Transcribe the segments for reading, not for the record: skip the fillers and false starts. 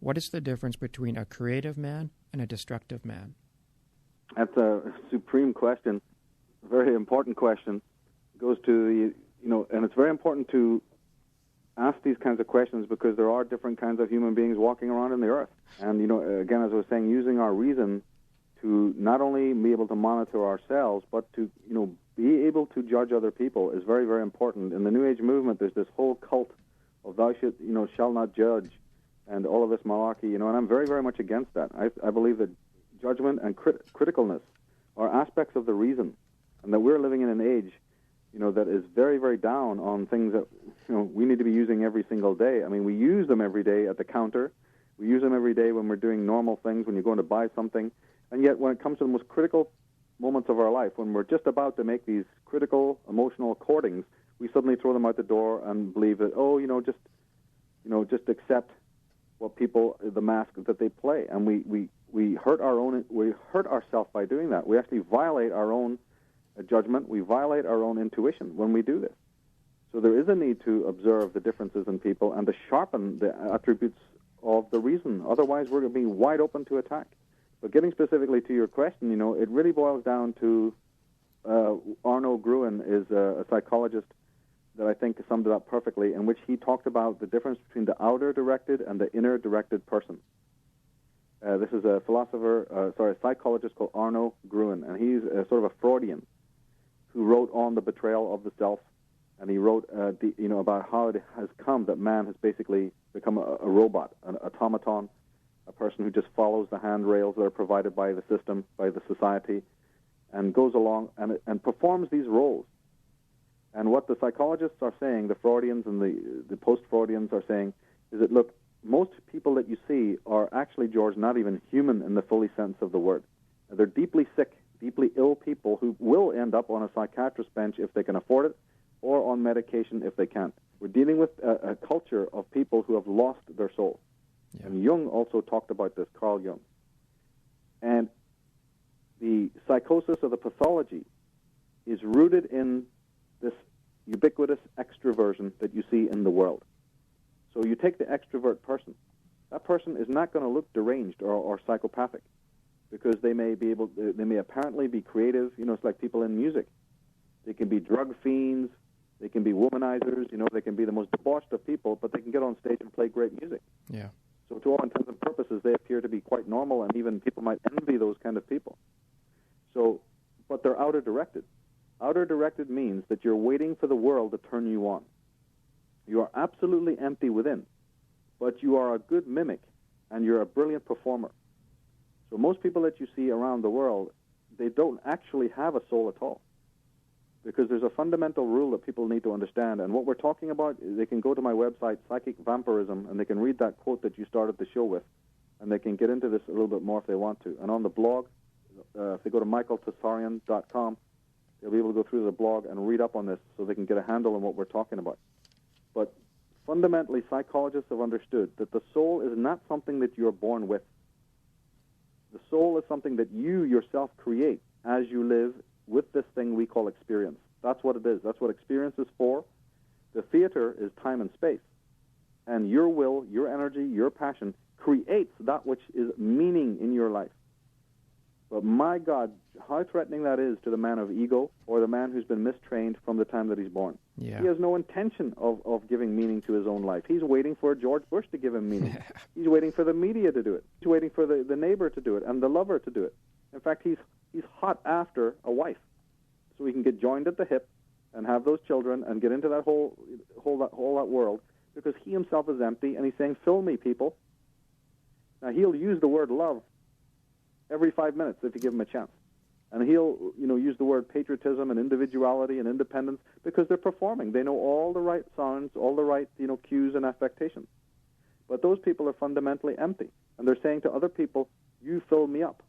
What is the difference between a creative man and a destructive man? That's a supreme question, a very important question. It goes to and it's very important to ask these kinds of questions because there are different kinds of human beings walking around in the earth. And, again, as I was saying, using our reason to not only be able to monitor ourselves, but to, be able to judge other people is very, very important. In the New Age movement, there's this whole cult of thou shall not judge, and all of this malarkey, and I'm very, very much against that. I believe that judgment and criticalness are aspects of the reason, and that we're living in an age, that is very, very down on things that, we need to be using every single day. I mean, we use them every day at the counter. We use them every day when we're doing normal things, when you're going to buy something. And yet, when it comes to the most critical moments of our life, when we're just about to make these critical emotional accordings, we suddenly throw them out the door and believe that, just accept what people, the mask that they play. And we hurt ourselves by doing that. We actually violate our own judgment. We violate our own intuition when we do this. So there is a need to observe the differences in people and to sharpen the attributes of the reason. Otherwise, we're going to be wide open to attack. But getting specifically to your question, it really boils down to Arno Gruen is a psychologist that I think summed it up perfectly, in which he talked about the difference between the outer-directed and the inner-directed person. This is a psychologist called Arno Gruen, and he's sort of a Freudian who wrote on the betrayal of the self, and he wrote about how it has come that man has basically become a robot, an automaton, a person who just follows the handrails that are provided by the system, by the society, and goes along and performs these roles. And what the psychologists are saying, the Freudians and the post-Freudians are saying, is that, look, most people that you see are actually, George, not even human in the fully sense of the word. They're deeply sick, deeply ill people who will end up on a psychiatrist's bench if they can afford it, or on medication if they can't. We're dealing with a culture of people who have lost their soul. Yeah. And Jung also talked about this, Carl Jung. And the psychosis of the pathology is rooted in this ubiquitous extroversion that you see in the world. So you take the extrovert person. That person is not going to look deranged or psychopathic because they may apparently be creative. It's like people in music. They can be drug fiends. They can be womanizers. They can be the most debauched of people, but they can get on stage and play great music. Yeah. So to all intents and purposes, they appear to be quite normal, and even people might envy those kind of people. So, but they're outer-directed. Outer-directed means that you're waiting for the world to turn you on. You are absolutely empty within, but you are a good mimic, and you're a brilliant performer. So most people that you see around the world, they don't actually have a soul at all, because there's a fundamental rule that people need to understand. And what we're talking about, they can go to my website, Psychic Vampirism, and they can read that quote that you started the show with, and they can get into this a little bit more if they want to. And on the blog, if they go to michaeltsarion.com, they'll be able to go through the blog and read up on this so they can get a handle on what we're talking about. But fundamentally, psychologists have understood that the soul is not something that you're born with. The soul is something that you yourself create as you live with this thing we call experience. That's what it is. That's what experience is for. The theater is time and space. And your will, your energy, your passion creates that which is meaning in your life. But my God, how threatening that is to the man of ego or the man who's been mistrained from the time that he's born. Yeah. He has no intention of giving meaning to his own life. He's waiting for George Bush to give him meaning. He's waiting for the media to do it. He's waiting for the neighbor to do it and the lover to do it. In fact, he's hot after a wife, so he can get joined at the hip and have those children and get into that whole world, because he himself is empty, and he's saying, "Fill me, people." Now he'll use the word love every 5 minutes if you give him a chance, and he'll use the word patriotism and individuality and independence because they're performing. They know all the right sounds, all the right cues and affectations, but those people are fundamentally empty, and they're saying to other people, "You fill me up,"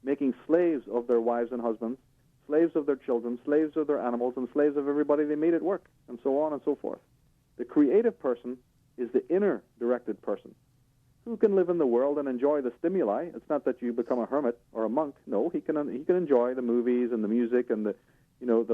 making slaves of their wives and husbands, slaves of their children, slaves of their animals, and slaves of everybody they meet at work, and so on and so forth. The creative person is the inner-directed person who can live in the world and enjoy the stimuli. It's not that you become a hermit or a monk. No, he can enjoy the movies and the music and the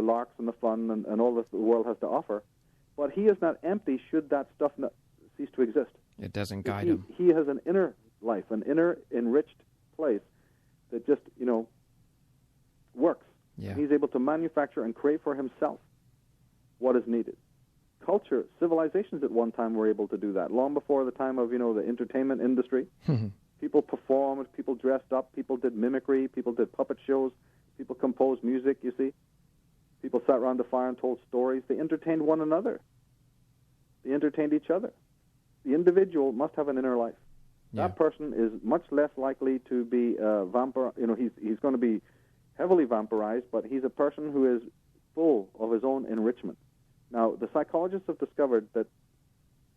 larks and the fun and all that the world has to offer. But he is not empty should that stuff not cease to exist. It doesn't guide him. He has an inner life, an inner enriched place that just, works. Yeah. He's able to manufacture and create for himself what is needed. Culture, civilizations at one time were able to do that, long before the time of, the entertainment industry. People performed, people dressed up, people did mimicry, people did puppet shows, people composed music, you see. People sat around the fire and told stories. They entertained one another. They entertained each other. The individual must have an inner life. Yeah. That person is much less likely to be vampire. He's going to be heavily vampirized, but he's a person who is full of his own enrichment. Now, the psychologists have discovered that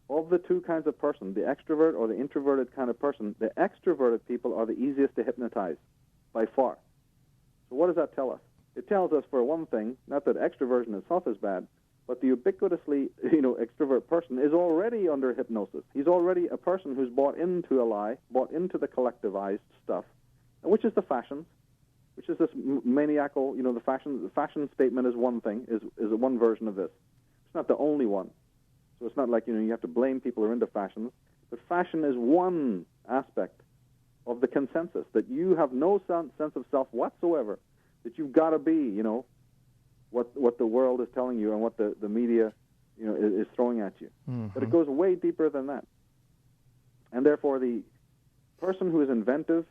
of the two kinds of person, the extrovert or the introverted kind of person, the extroverted people are the easiest to hypnotize by far. So what does that tell us? It tells us, for one thing, not that extroversion itself is bad, but the ubiquitously, extrovert person is already under hypnosis. He's already a person who's bought into a lie, bought into the collectivized stuff, which is the fashions, which is this maniacal, the fashion statement is one thing, is one version of this. It's not the only one. So it's not like, you have to blame people who are into fashions, but fashion is one aspect of the consensus, that you have no sense of self whatsoever, that you've got to be, what the world is telling you and what the media, is throwing at you. Mm-hmm. But it goes way deeper than that. And therefore, the person who is inventive,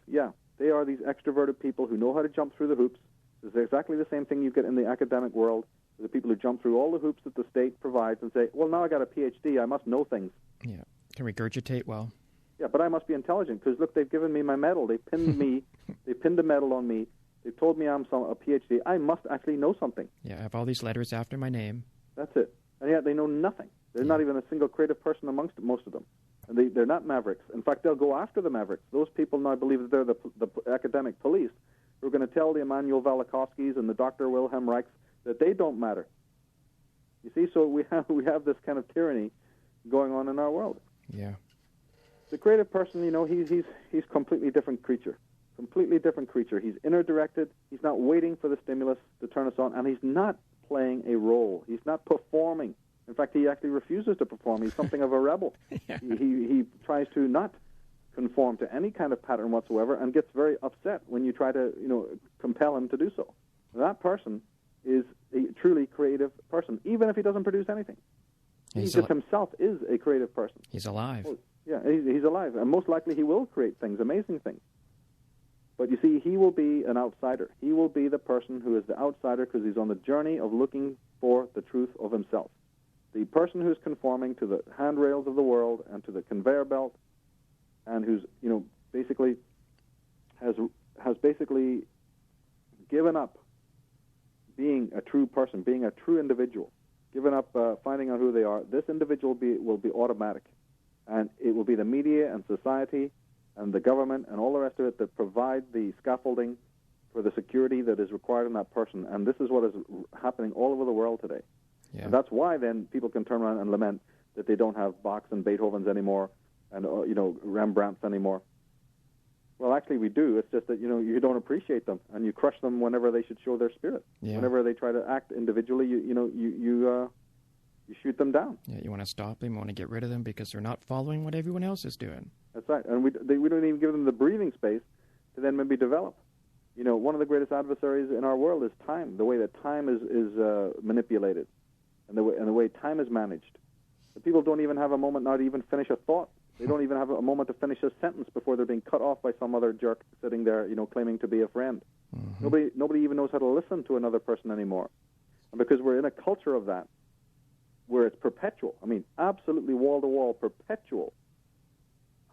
they are these extroverted people who know how to jump through the hoops. It's exactly the same thing you get in the academic world, the people who jump through all the hoops that the state provides and say, well, now I got a PhD, I must know things. Yeah, can regurgitate well. Yeah, but I must be intelligent because, look, they've given me my medal. They pinned me. They pinned a medal on me. They've told me I'm a PhD. I must actually know something. Yeah, I have all these letters after my name. That's it. And yet they know nothing. There's not even a single creative person amongst most of them. And they're not mavericks. In fact, they'll go after the mavericks. Those people now believe that they're the academic police who are going to tell the Immanuel Velikovskys and the Dr. Wilhelm Reichs that they don't matter. You see, so we have this kind of tyranny going on in our world. Yeah. The creative person, he's completely different creature. Completely different creature. He's inner-directed. He's not waiting for the stimulus to turn us on, and he's not playing a role. He's not performing. In fact, he actually refuses to perform. He's something of a rebel. Yeah. He tries to not conform to any kind of pattern whatsoever and gets very upset when you try to, compel him to do so. That person is a truly creative person, even if he doesn't produce anything. He just himself is a creative person. He's alive. Oh, yeah, he's alive, and most likely he will create things, amazing things. But you see, he will be an outsider. He will be the person who is the outsider because he's on the journey of looking for the truth of himself. The person who's conforming to the handrails of the world and to the conveyor belt, and who's basically has basically given up being a true person, being a true individual, given up finding out who they are. This individual will be automatic, and it will be the media and society and the government and all the rest of it that provide the scaffolding for the security that is required in that person. And this is what is happening all over the world today. Yeah. And that's why then people can turn around and lament that they don't have Bachs and Beethovens anymore and Rembrandts anymore. Well, actually we do. It's just that you don't appreciate them and you crush them whenever they should show their spirit. Yeah. Whenever they try to act individually, you shoot them down. Yeah, you want to stop them, you want to get rid of them because they're not following what everyone else is doing. That's right. And we don't even give them the breathing space to then maybe develop. One of the greatest adversaries in our world is time, the way that time is manipulated and the way time is managed. The people don't even have a moment now to even finish a thought. They don't even have a moment to finish a sentence before they're being cut off by some other jerk sitting there, claiming to be a friend. Mm-hmm. Nobody even knows how to listen to another person anymore. And because we're in a culture of that, where it's perpetual, absolutely wall-to-wall, perpetual,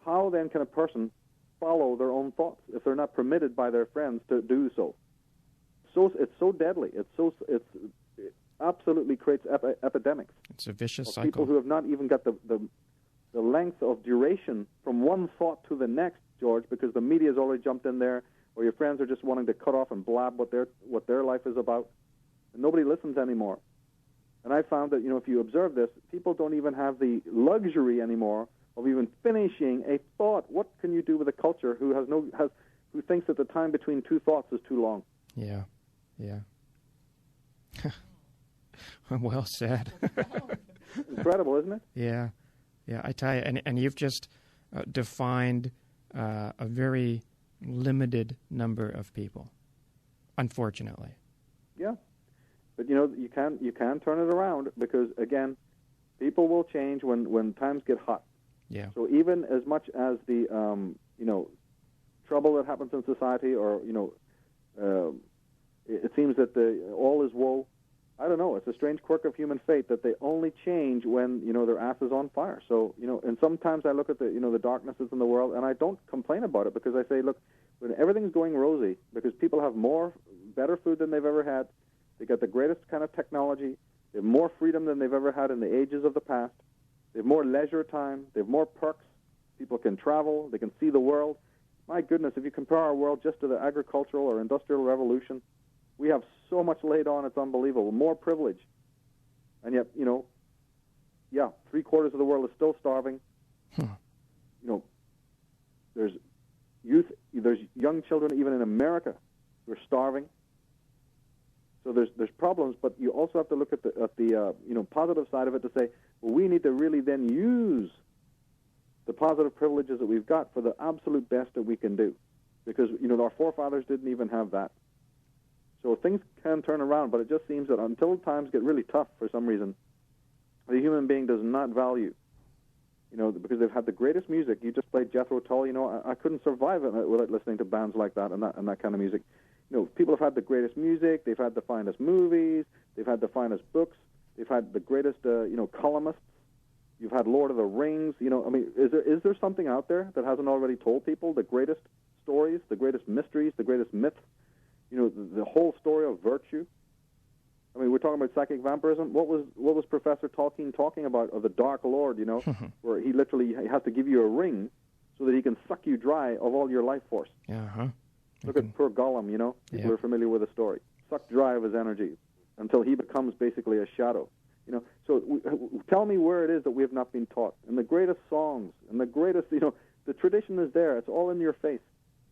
how then can a person follow their own thoughts if they're not permitted by their friends to do so? So it's so deadly. It absolutely creates epidemics. It's a vicious cycle. People who have not even got the length of duration from one thought to the next, George, because the media has already jumped in there, or your friends are just wanting to cut off and blab what their life is about, and nobody listens anymore. And I found that if you observe this, people don't even have the luxury anymore of even finishing a thought. What can you do with a culture who who thinks that the time between two thoughts is too long? Yeah. Well said. Incredible, isn't it? Yeah. Yeah, I tell you, and you've just defined a very limited number of people, unfortunately. Yeah, but you can turn it around, because again, people will change when times get hot. Yeah. So even as much as the trouble that happens in society, or it seems that all is woe. I don't know. It's a strange quirk of human fate that they only change when their ass is on fire. So and sometimes I look at the darknesses in the world, and I don't complain about it, because I say, look, when everything's going rosy, because people have better food than they've ever had, they got the greatest kind of technology, they have more freedom than they've ever had in the ages of the past, they have more leisure time, they have more perks, people can travel, they can see the world. My goodness, if you compare our world just to the agricultural or industrial revolution, we have so much laid on, it's unbelievable. More privilege. And yet, 3/4 of the world is still starving. There's young children, even in America, who are starving. So there's problems, but you also have to look at the positive side of it to say, well, we need to really then use the positive privileges that we've got for the absolute best that we can do. Because, our forefathers didn't even have that. So things can turn around, but it just seems that until times get really tough for some reason, the human being does not value, because they've had the greatest music. You just played Jethro Tull. I couldn't survive it without listening to bands like that and that kind of music. People have had the greatest music. They've had the finest movies. They've had the finest books. They've had the greatest, columnists. You've had Lord of the Rings. Is there something out there that hasn't already told people the greatest stories, the greatest mysteries, the greatest myths? The whole story of virtue. We're talking about psychic vampirism. What was Professor Tolkien talking about of the Dark Lord? Where he has to give you a ring so that he can suck you dry of all your life force. Look at poor Gollum. People are familiar with the story. Sucked dry of his energy until he becomes basically a shadow. So tell me where it is that we have not been taught. And the greatest songs and the greatest, the tradition is there. It's all in your face.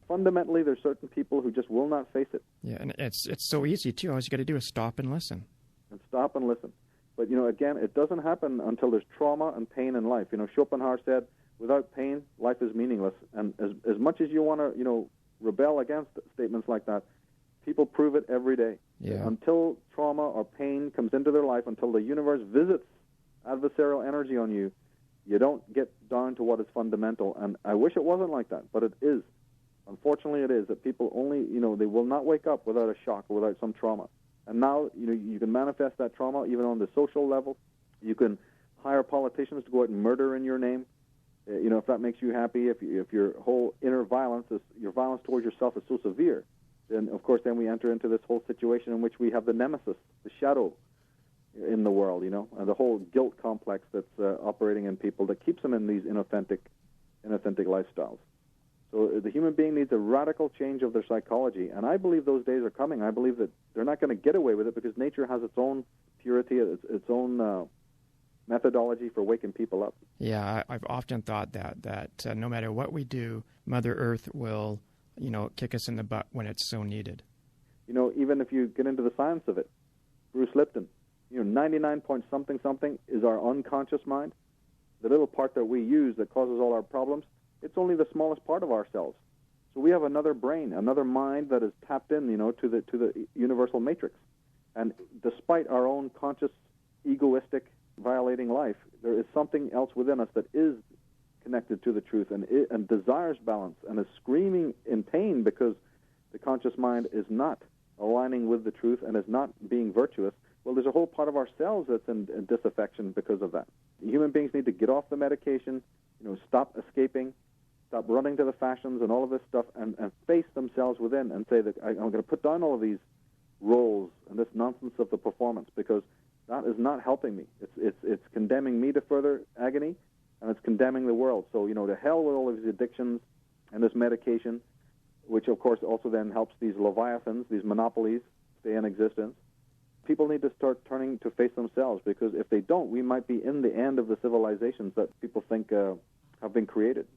Fundamentally, there's certain people who just will not face it. Yeah, and it's so easy, too. All you got to do is stop and listen. But, again, it doesn't happen until there's trauma and pain in life. Schopenhauer said, without pain, life is meaningless. And as much as you want to, rebel against statements like that, people prove it every day. Yeah. Until trauma or pain comes into their life, until the universe visits adversarial energy on you, you don't get down to what is fundamental. And I wish it wasn't like that, but it is. Unfortunately, it is that people only, they will not wake up without a shock or without some trauma. And now, you can manifest that trauma even on the social level. You can hire politicians to go out and murder in your name. If that makes you happy, if your whole inner violence, your violence towards yourself is so severe, then, of course, then we enter into this whole situation in which we have the nemesis, the shadow in the world, and the whole guilt complex that's operating in people that keeps them in these inauthentic lifestyles. So the human being needs a radical change of their psychology, and I believe those days are coming. I believe that they're not going to get away with it because nature has its own purity, its own methodology for waking people up. Yeah, I've often thought that no matter what we do, Mother Earth will, kick us in the butt when it's so needed. Even if you get into the science of it, Bruce Lipton, 99 point something is our unconscious mind, the little part that we use that causes all our problems. It's only the smallest part of ourselves. So we have another brain, another mind that is tapped in, to the universal matrix. And despite our own conscious, egoistic, violating life, there is something else within us that is connected to the truth and desires balance and is screaming in pain because the conscious mind is not aligning with the truth and is not being virtuous. Well, there's a whole part of ourselves that's in disaffection because of that. Human beings need to get off the medication, stop escaping, stop running to the fashions and all of this stuff, and face themselves within and say that I'm going to put down all of these roles and this nonsense of the performance, because that is not helping me. It's condemning me to further agony, and it's condemning the world. So, to hell with all of these addictions and this medication, which, of course, also then helps these leviathans, these monopolies, stay in existence. People need to start turning to face themselves, because if they don't, we might be in the end of the civilizations that people think have been created.